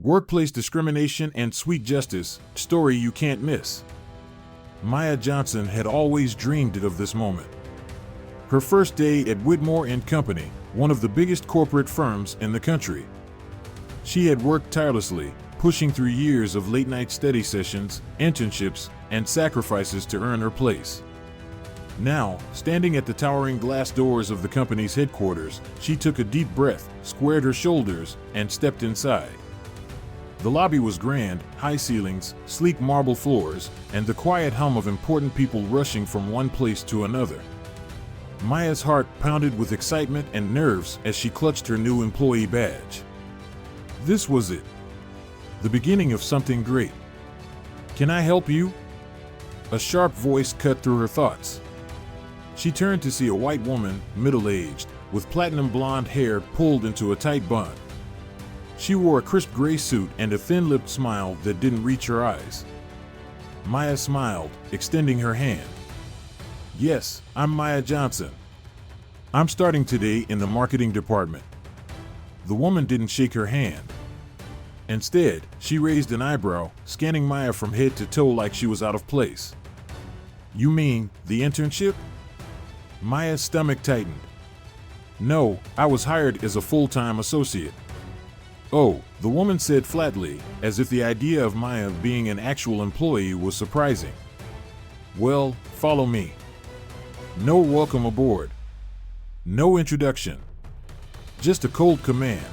Workplace discrimination and sweet justice, story you can't miss. Maya Johnson had always dreamed of this moment. Her first day at Whitmore Company, one of the biggest corporate firms in the country. She had worked tirelessly, pushing through years of late-night study sessions, internships, and sacrifices to earn her place. Now, standing at the towering glass doors of the company's headquarters, she took a deep breath, squared her shoulders, and stepped inside. The lobby was grand, high ceilings, sleek marble floors, and the quiet hum of important people rushing from one place to another. Maya's heart pounded with excitement and nerves as she clutched her new employee badge. This was it. The beginning of something great. "Can I help you?" A sharp voice cut through her thoughts. She turned to see a white woman, middle-aged, with platinum blonde hair pulled into a tight bun. She wore a crisp gray suit and a thin-lipped smile that didn't reach her eyes. Maya smiled, extending her hand. "Yes, I'm Maya Johnson. I'm starting today in the marketing department." The woman didn't shake her hand. Instead, she raised an eyebrow, scanning Maya from head to toe like she was out of place. "You mean, the internship?" Maya's stomach tightened. "No, I was hired as a full-time associate." "Oh," the woman said flatly, as if the idea of Maya being an actual employee was surprising. "Well, follow me." No welcome aboard. No introduction. Just a cold command.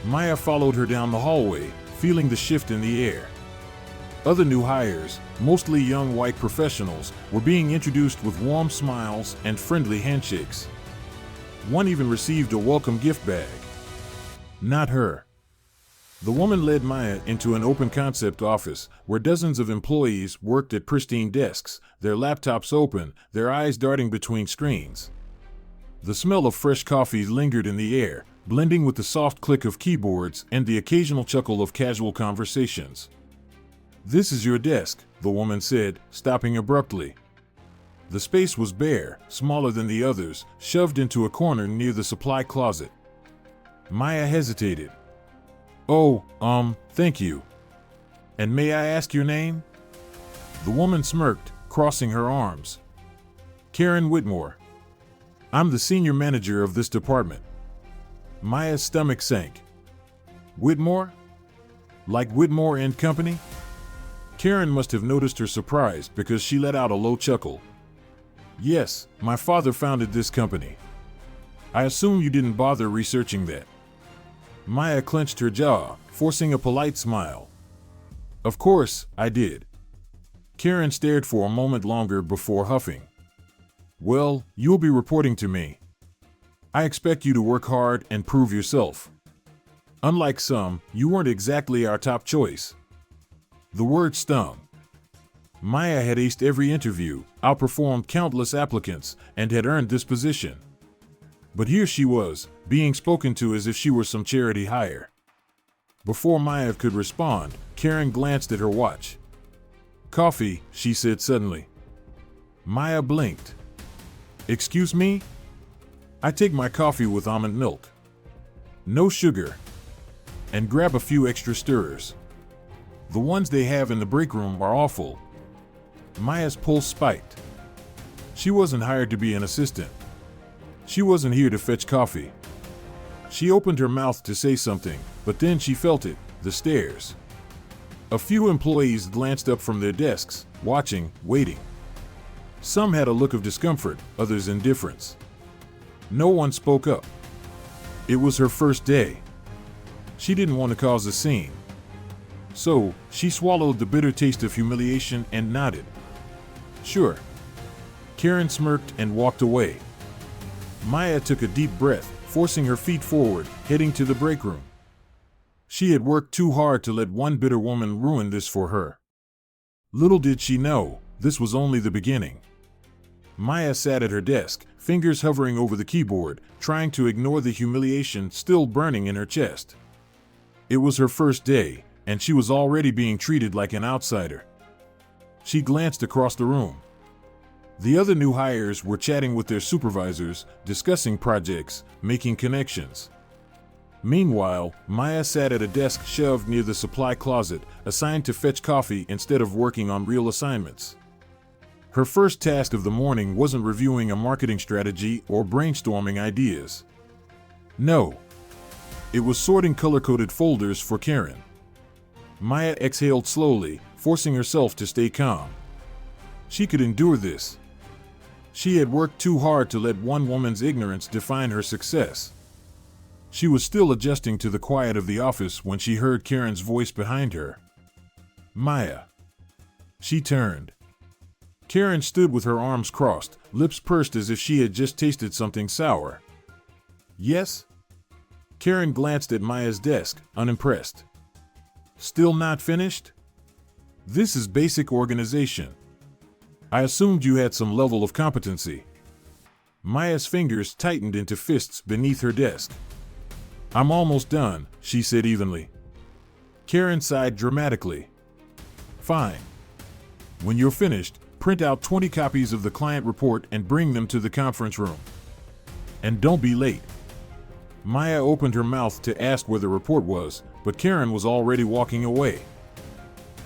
Maya followed her down the hallway, feeling the shift in the air. Other new hires, mostly young white professionals, were being introduced with warm smiles and friendly handshakes. One even received a welcome gift bag. Not her. The woman led Maya into an open concept office where dozens of employees worked at pristine desks, their laptops open, their eyes darting between screens. The smell of fresh coffee lingered in the air, blending with the soft click of keyboards and the occasional chuckle of casual conversations. "This is your desk," the woman said, stopping abruptly. The space was bare, smaller than the others, shoved into a corner near the supply closet. Maya hesitated. "Oh, thank you. And may I ask your name?" The woman smirked, crossing her arms. "Karen Whitmore. I'm the senior manager of this department." Maya's stomach sank. "Whitmore? Like Whitmore and Company?" Karen must have noticed her surprise because she let out a low chuckle. "Yes, my father founded this company. I assume you didn't bother researching that." Maya clenched her jaw, forcing a polite smile. "Of course, I did." Karen stared for a moment longer before huffing. "Well, you'll be reporting to me. I expect you to work hard and prove yourself. Unlike some, you weren't exactly our top choice." The word stung. Maya had aced every interview, outperformed countless applicants, and had earned this position. But here she was, being spoken to as if she were some charity hire. Before Maya could respond, Karen glanced at her watch. "Coffee," she said suddenly. Maya blinked. "Excuse me? I take my coffee with almond milk. No sugar. And grab a few extra stirrers. The ones they have in the break room are awful." Maya's pulse spiked. She wasn't hired to be an assistant. She wasn't here to fetch coffee. She opened her mouth to say something, but then she felt it, the stares. A few employees glanced up from their desks, watching, waiting. Some had a look of discomfort, others indifference. No one spoke up. It was her first day. She didn't want to cause a scene. So, she swallowed the bitter taste of humiliation and nodded. "Sure." Karen smirked and walked away. Maya took a deep breath, forcing her feet forward, heading to the break room. She had worked too hard to let one bitter woman ruin this for her. Little did she know, this was only the beginning. Maya sat at her desk, fingers hovering over the keyboard, trying to ignore the humiliation still burning in her chest. It was her first day, and she was already being treated like an outsider. She glanced across the room. The other new hires were chatting with their supervisors, discussing projects, making connections. Meanwhile, Maya sat at a desk shoved near the supply closet, assigned to fetch coffee instead of working on real assignments. Her first task of the morning wasn't reviewing a marketing strategy or brainstorming ideas. No. It was sorting color-coded folders for Karen. Maya exhaled slowly, forcing herself to stay calm. She could endure this. She had worked too hard to let one woman's ignorance define her success. She was still adjusting to the quiet of the office when she heard Karen's voice behind her. Maya. She turned. Karen stood with her arms crossed, lips pursed as if she had just tasted something sour. Yes? Karen glanced at Maya's desk, unimpressed. Still not finished? This is basic organization. I assumed you had some level of competency. Maya's fingers tightened into fists beneath her desk. I'm almost done, she said evenly. Karen sighed dramatically. Fine. When you're finished, print out 20 copies of the client report and bring them to the conference room. And don't be late. Maya opened her mouth to ask where the report was, but Karen was already walking away.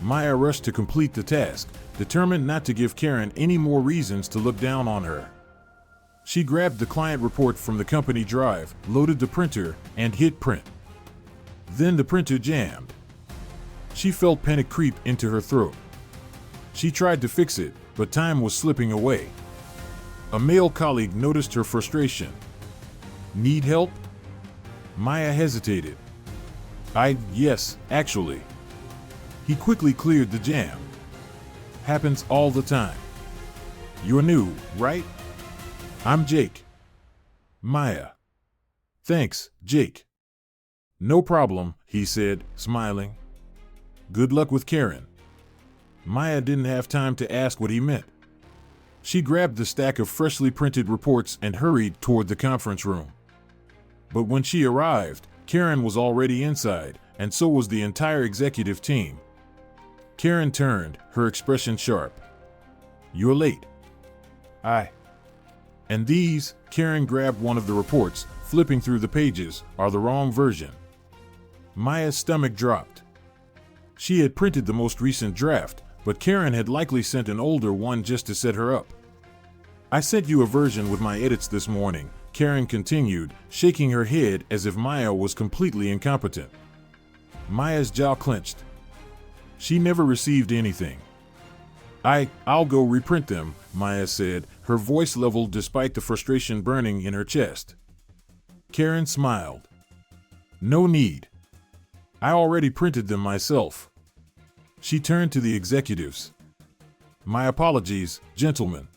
Maya rushed to complete the task, determined not to give Karen any more reasons to look down on her. She grabbed the client report from the company drive, loaded the printer, and hit print. Then the printer jammed. She felt panic creep into her throat. She tried to fix it, but time was slipping away. A male colleague noticed her frustration. Need help? Maya hesitated. Yes, actually. He quickly cleared the jam. Happens all the time. You're new, right? I'm Jake. Maya. Thanks, Jake. No problem, he said, smiling. Good luck with Karen. Maya didn't have time to ask what he meant. She grabbed the stack of freshly printed reports and hurried toward the conference room. But when she arrived, Karen was already inside, and so was the entire executive team. Karen turned, her expression sharp. You're late. And these, Karen grabbed one of the reports, flipping through the pages, are the wrong version. Maya's stomach dropped. She had printed the most recent draft, but Karen had likely sent an older one just to set her up. I sent you a version with my edits this morning, Karen continued, shaking her head as if Maya was completely incompetent. Maya's jaw clenched. She never received anything. I'll go reprint them, Maya said, her voice leveled despite the frustration burning in her chest. Karen smiled. No need. I already printed them myself. She turned to the executives. My apologies, gentlemen.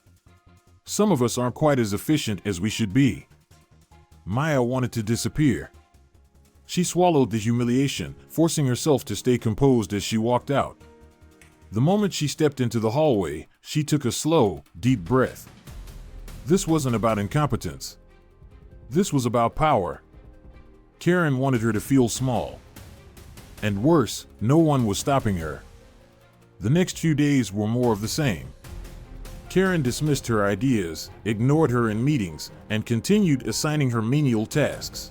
Some of us aren't quite as efficient as we should be. Maya wanted to disappear. She swallowed the humiliation, forcing herself to stay composed as she walked out. The moment she stepped into the hallway, she took a slow, deep breath. This wasn't about incompetence. This was about power. Karen wanted her to feel small. And worse, no one was stopping her. The next few days were more of the same. Karen dismissed her ideas, ignored her in meetings, and continued assigning her menial tasks.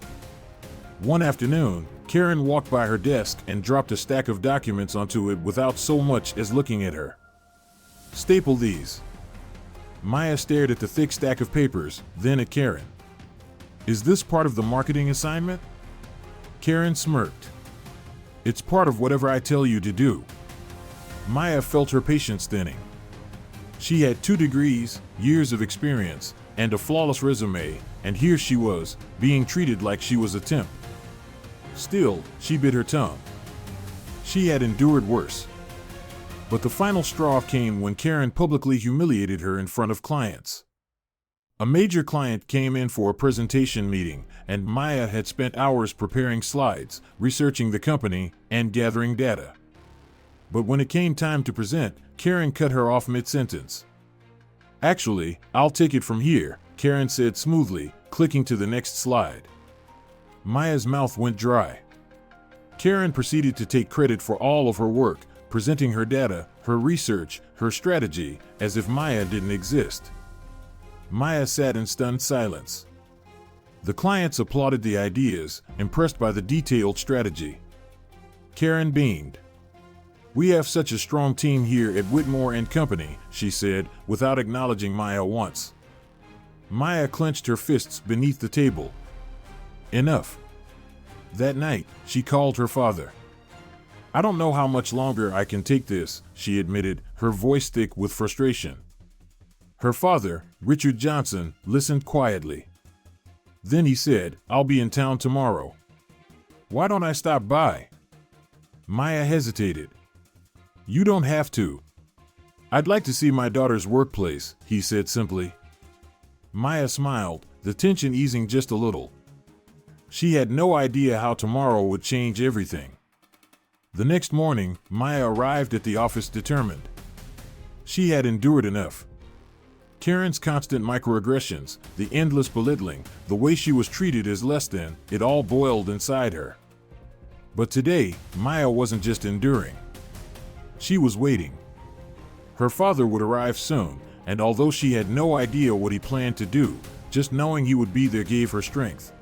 One afternoon, Karen walked by her desk and dropped a stack of documents onto it without so much as looking at her. Staple these. Maya stared at the thick stack of papers, then at Karen. Is this part of the marketing assignment? Karen smirked. It's part of whatever I tell you to do. Maya felt her patience thinning. She had 2 degrees, years of experience, and a flawless resume, and here she was, being treated like she was a temp. Still, she bit her tongue. She had endured worse. But the final straw came when Karen publicly humiliated her in front of clients. A major client came in for a presentation meeting, and Maya had spent hours preparing slides, researching the company, and gathering data. But when it came time to present, Karen cut her off mid-sentence. Actually, I'll take it from here, Karen said smoothly, clicking to the next slide. Maya's mouth went dry. Karen proceeded to take credit for all of her work, presenting her data, her research, her strategy, as if Maya didn't exist. Maya sat in stunned silence. The clients applauded the ideas, impressed by the detailed strategy. Karen beamed. "We have such a strong team here at Whitmore & Company," she said, without acknowledging Maya once. Maya clenched her fists beneath the table. Enough. That night, she called her father. "I don't know how much longer I can take this," she admitted, her voice thick with frustration. Her father, Richard Johnson, listened quietly. Then he said, "I'll be in town tomorrow. Why don't I stop by?" Maya hesitated. "You don't have to. I'd like to see my daughter's workplace," he said simply. Maya smiled, the tension easing just a little. She had no idea how tomorrow would change everything. The next morning, Maya arrived at the office determined. She had endured enough. Karen's constant microaggressions, the endless belittling, the way she was treated as less than, it all boiled inside her. But today, Maya wasn't just enduring. She was waiting. Her father would arrive soon, and although she had no idea what he planned to do, just knowing he would be there gave her strength.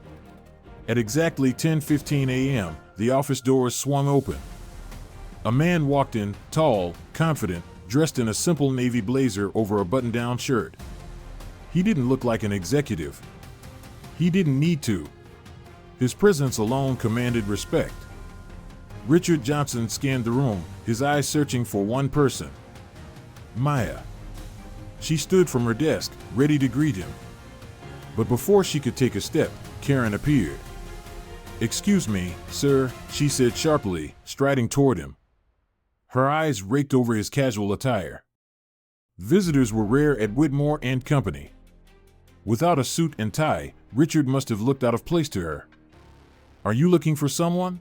At exactly 10:15 a.m., the office doors swung open. A man walked in, tall, confident, dressed in a simple navy blazer over a button-down shirt. He didn't look like an executive. He didn't need to. His presence alone commanded respect. Richard Johnson scanned the room, his eyes searching for one person. Maya. She stood from her desk, ready to greet him. But before she could take a step, Karen appeared. "Excuse me, sir," she said sharply, striding toward him. Her eyes raked over his casual attire. Visitors were rare at Whitmore & Company. Without a suit and tie, Richard must have looked out of place to her. "Are you looking for someone?"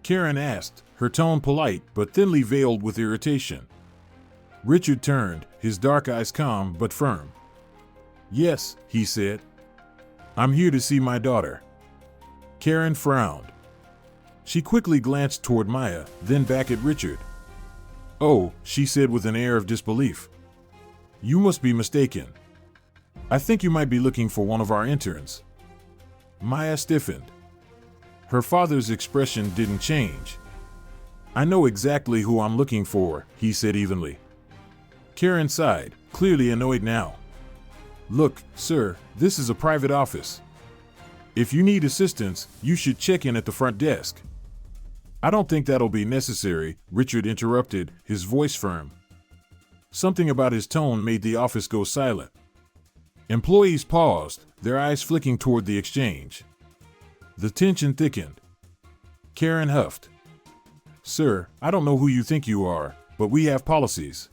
Karen asked, her tone polite but thinly veiled with irritation. Richard turned, his dark eyes calm but firm. "Yes," he said. "I'm here to see my daughter." Karen frowned. She quickly glanced toward Maya, then back at Richard. "Oh," she said with an air of disbelief. "You must be mistaken. I think you might be looking for one of our interns." Maya stiffened. Her father's expression didn't change. "I know exactly who I'm looking for," he said evenly. Karen sighed, clearly annoyed now. "Look, sir, this is a private office. If you need assistance, you should check in at the front desk." "I don't think that'll be necessary," Richard interrupted, his voice firm. Something about his tone made the office go silent. Employees paused, their eyes flicking toward the exchange. The tension thickened. Karen huffed. "Sir, I don't know who you think you are, but we have policies."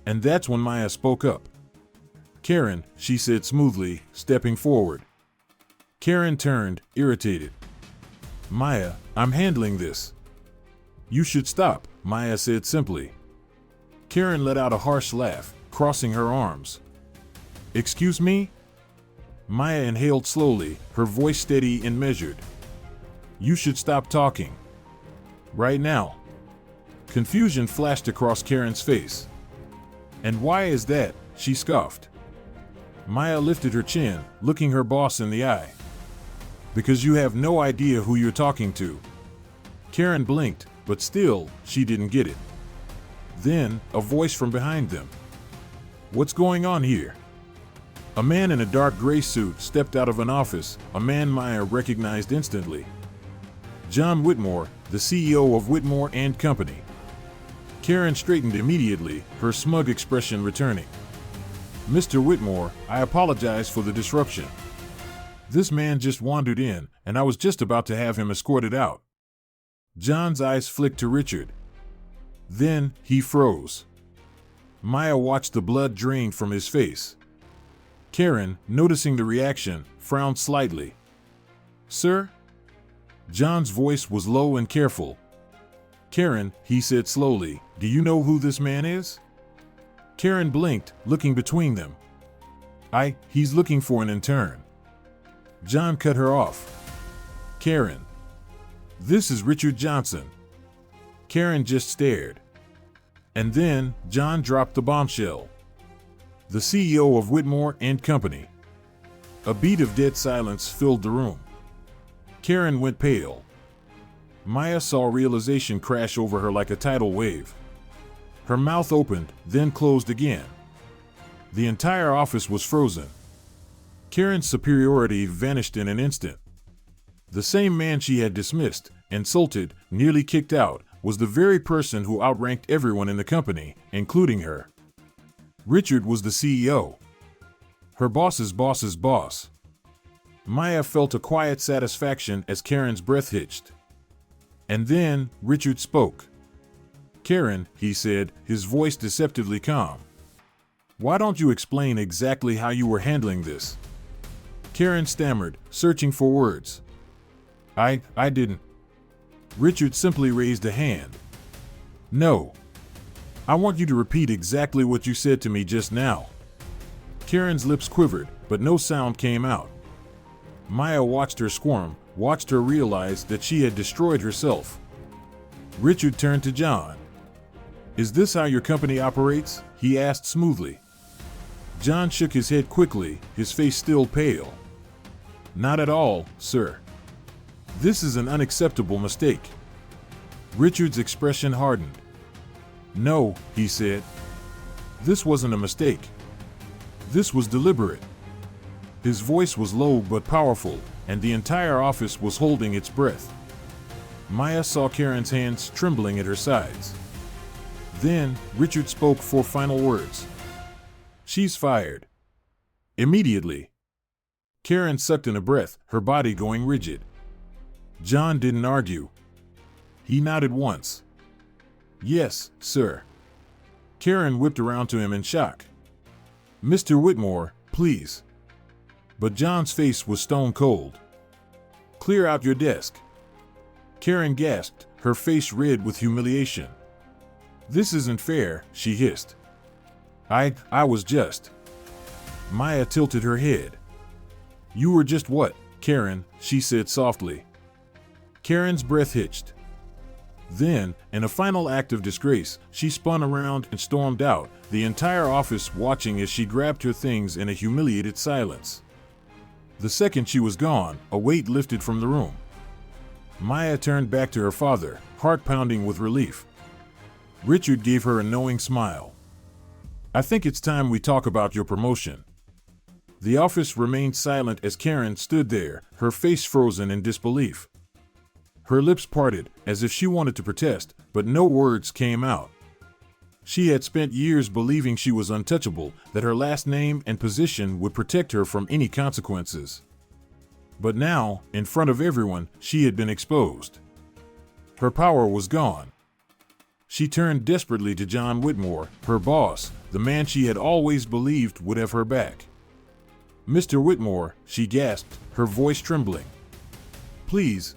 And that's when Maya spoke up. "Karen," she said smoothly, stepping forward. Karen turned, irritated. "Maya, I'm handling this." "You should stop," Maya said simply. Karen let out a harsh laugh, crossing her arms. "Excuse me?" Maya inhaled slowly, her voice steady and measured. "You should stop talking. Right now." Confusion flashed across Karen's face. "And why is that?" she scoffed. Maya lifted her chin, looking her boss in the eye. "Because you have no idea who you're talking to." Karen blinked, but still, she didn't get it. Then, a voice from behind them. "What's going on here?" A man in a dark gray suit stepped out of an office, a man Maya recognized instantly. John Whitmore, the CEO of Whitmore & Company. Karen straightened immediately, her smug expression returning. "Mr. Whitmore, I apologize for the disruption. This man just wandered in, and I was just about to have him escorted out." John's eyes flicked to Richard. Then, he froze. Maya watched the blood drain from his face. Karen, noticing the reaction, frowned slightly. "Sir?" John's voice was low and careful. "Karen," he said slowly, "do you know who this man is?" Karen blinked, looking between them. He's looking for an intern." John cut her off. "Karen, this is Richard Johnson." Karen just stared. And then, John dropped the bombshell. "The CEO of Whitmore & Company." A beat of dead silence filled the room. Karen went pale. Maya saw realization crash over her like a tidal wave. Her mouth opened, then closed again. The entire office was frozen. Karen's superiority vanished in an instant. The same man she had dismissed, insulted, nearly kicked out, was the very person who outranked everyone in the company, including her. Richard was the CEO. Her boss's boss's boss. Maya felt a quiet satisfaction as Karen's breath hitched. And then, Richard spoke. "Karen," he said, his voice deceptively calm. "Why don't you explain exactly how you were handling this?" Karen stammered, searching for words. I didn't." Richard simply raised a hand. "No. I want you to repeat exactly what you said to me just now." Karen's lips quivered, but no sound came out. Maya watched her squirm, watched her realize that she had destroyed herself. Richard turned to John. "Is this how your company operates?" he asked smoothly. John shook his head quickly, his face still pale. "Not at all, sir. This is an unacceptable mistake." Richard's expression hardened. "No," he said. "This wasn't a mistake. This was deliberate." His voice was low but powerful, and the entire office was holding its breath. Maya saw Karen's hands trembling at her sides. Then, Richard spoke 4 final words. "She's fired." Immediately. Karen sucked in a breath, her body going rigid. John didn't argue. He nodded once. "Yes, sir." Karen whipped around to him in shock. "Mr. Whitmore, please." But John's face was stone cold. "Clear out your desk." Karen gasped, her face red with humiliation. "This isn't fair," she hissed. I was just." Maya tilted her head. "You were just what, Karen?" she said softly. Karen's breath hitched. Then, in a final act of disgrace, she spun around and stormed out, the entire office watching as she grabbed her things in a humiliated silence. The second she was gone, a weight lifted from the room. Maya turned back to her father, heart pounding with relief. Richard gave her a knowing smile. "I think it's time we talk about your promotion." The office remained silent as Karen stood there, her face frozen in disbelief. Her lips parted, as if she wanted to protest, but no words came out. She had spent years believing she was untouchable, that her last name and position would protect her from any consequences. But now, in front of everyone, she had been exposed. Her power was gone. She turned desperately to John Whitmore, her boss, the man she had always believed would have her back. "Mr. Whitmore," she gasped, her voice trembling. "Please,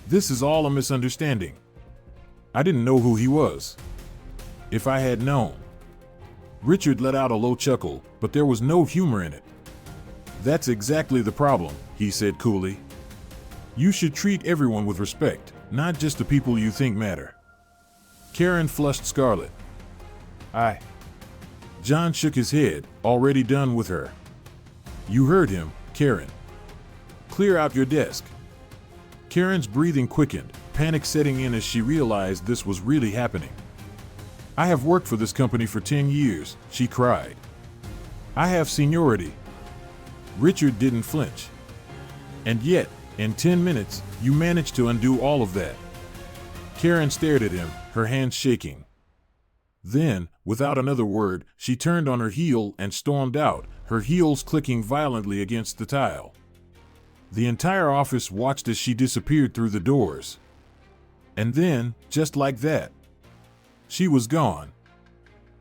this is all a misunderstanding. I didn't know who he was. If I had known." Richard let out a low chuckle, but there was no humor in it. "That's exactly the problem," he said coolly. "You should treat everyone with respect, not just the people you think matter." Karen flushed scarlet. John shook his head, already done with her. "You heard him, Karen. Clear out your desk." Karen's breathing quickened, panic setting in as she realized this was really happening. "I have worked for this company for 10 years, she cried. "I have seniority." Richard didn't flinch. "And yet, in 10 minutes, you managed to undo all of that." Karen stared at him, her hands shaking. Then, without another word, she turned on her heel and stormed out, her heels clicking violently against the tile. The entire office watched as she disappeared through the doors. And then, just like that, she was gone.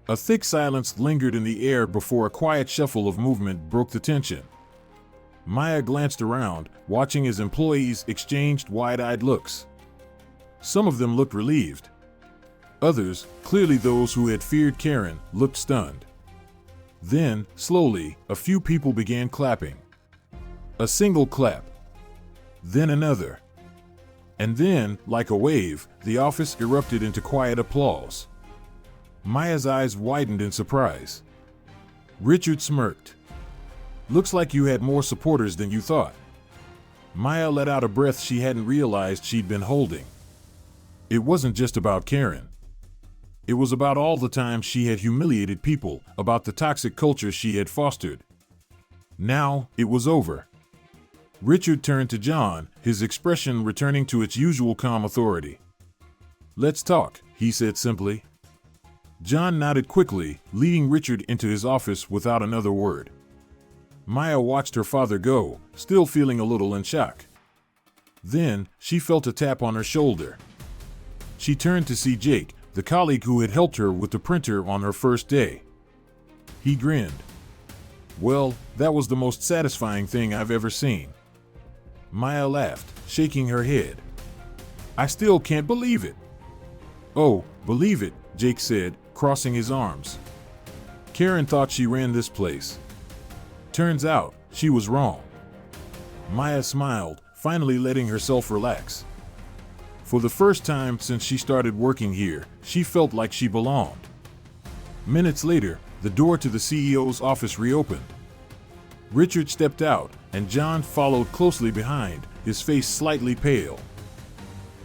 A thick silence lingered in the air before a quiet shuffle of movement broke the tension. Maya glanced around, watching as employees exchanged wide-eyed looks. Some of them looked relieved. Others, clearly those who had feared Karen, looked stunned. Then, slowly, a few people began clapping. A single clap. Then another. And then, like a wave, the office erupted into quiet applause. Maya's eyes widened in surprise. Richard smirked. Looks like you had more supporters than you thought." Maya let out a breath she hadn't realized she'd been holding. It wasn't just about Karen. It was about all the times she had humiliated people, about the toxic culture she had fostered. Now, it was over. Richard turned to John, his expression returning to its usual calm authority. "Let's talk," he said simply. John nodded quickly, leading Richard into his office without another word. Maya watched her father go, still feeling a little in shock. Then, she felt a tap on her shoulder. She turned to see Jake, the colleague who had helped her with the printer on her first day. He grinned. "Well, that was the most satisfying thing I've ever seen." Maya laughed, shaking her head. "I still can't believe it." "Oh, believe it," Jake said, crossing his arms. "Karen thought she ran this place. Turns out, she was wrong." Maya smiled, finally letting herself relax. For the first time since she started working here, she felt like she belonged. Minutes later, the door to the CEO's office reopened. Richard stepped out, and John followed closely behind, his face slightly pale.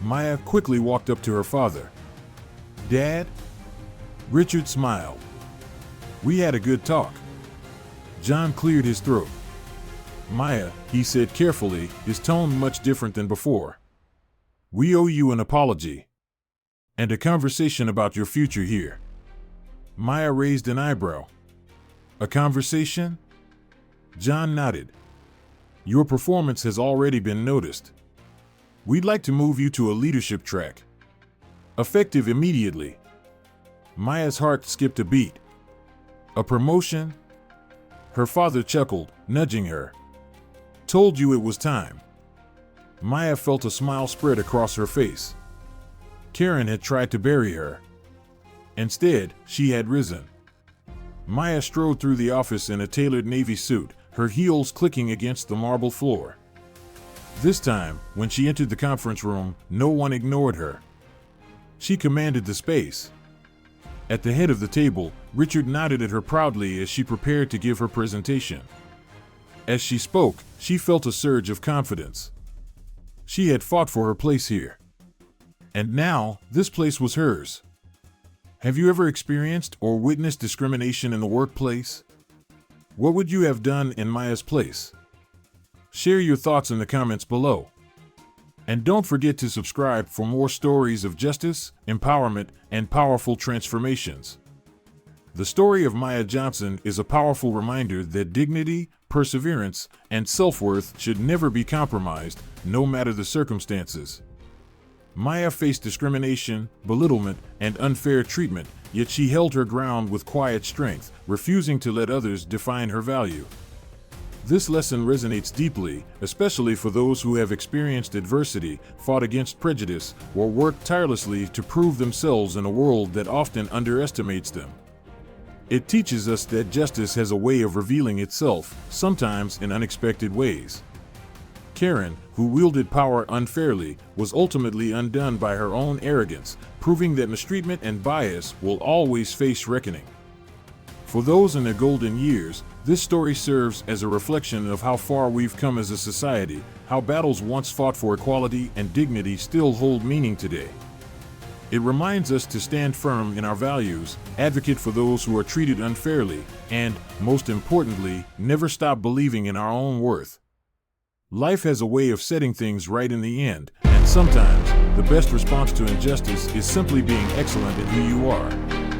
Maya quickly walked up to her father. "Dad?" Richard smiled. "We had a good talk." John cleared his throat. "Maya," he said carefully, his tone much different than before. "We owe you an apology. And a conversation about your future here." Maya raised an eyebrow. "A conversation?" John nodded. "Your performance has already been noticed. We'd like to move you to a leadership track. Effective immediately." Maya's heart skipped a beat. "A promotion?" Her father chuckled, nudging her. "Told you it was time." Maya felt a smile spread across her face. Karen had tried to bury her. Instead, she had risen. Maya strode through the office in a tailored navy suit, her heels clicking against the marble floor. This time, when she entered the conference room, no one ignored her. She commanded the space. At the head of the table, Richard nodded at her proudly as she prepared to give her presentation. As she spoke, she felt a surge of confidence. She had fought for her place here. And now, this place was hers. Have you ever experienced or witnessed discrimination in the workplace? What would you have done in Maya's place? Share your thoughts in the comments below. And don't forget to subscribe for more stories of justice, empowerment, and powerful transformations. The story of Maya Johnson is a powerful reminder that dignity, perseverance, and self-worth should never be compromised, no matter the circumstances. Maya faced discrimination, belittlement, and unfair treatment, yet she held her ground with quiet strength, refusing to let others define her value. This lesson resonates deeply, especially for those who have experienced adversity, fought against prejudice, or worked tirelessly to prove themselves in a world that often underestimates them. It teaches us that justice has a way of revealing itself, sometimes in unexpected ways. Karen, who wielded power unfairly, was ultimately undone by her own arrogance, proving that mistreatment and bias will always face reckoning. For those in their golden years, this story serves as a reflection of how far we've come as a society, how battles once fought for equality and dignity still hold meaning today. It reminds us to stand firm in our values, advocate for those who are treated unfairly, and, most importantly, never stop believing in our own worth. Life has a way of setting things right in the end, and sometimes, the best response to injustice is simply being excellent at who you are.